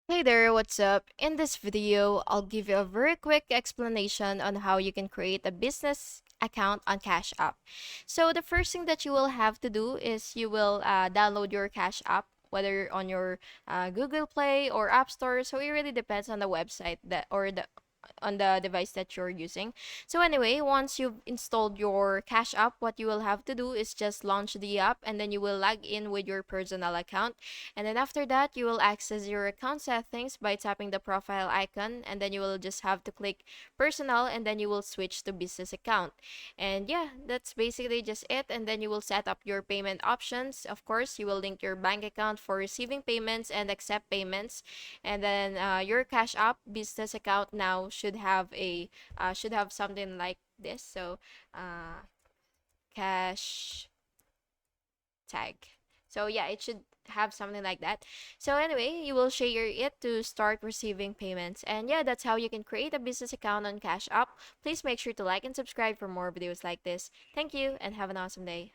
Hey there, what's up? In this video, I'll give you a very quick explanation on how you can create a business account on Cash App. So the first thing that you will have to do is you will download your Cash App, whether on your Google Play or App Store. So it really depends on the website that or the on the device that you're using. So anyway, once you've installed your Cash App, what you will have to do is just launch the app and then you will log in with your personal account. And then after that, you will access your account settings by tapping the profile icon and then you will just have to click personal and then you will switch to business account. And yeah, that's basically just it. And then you will set up your payment options. Of course, you will link your bank account for receiving payments and accept payments. And then your Cash App business account now should have something like this. So cash tag. So yeah, it should have something like that. So anyway, you will share it to start receiving payments. And yeah, that's how you can create a business account on Cash App. Please make sure to like and subscribe for more videos like this. Thank you and have an awesome day.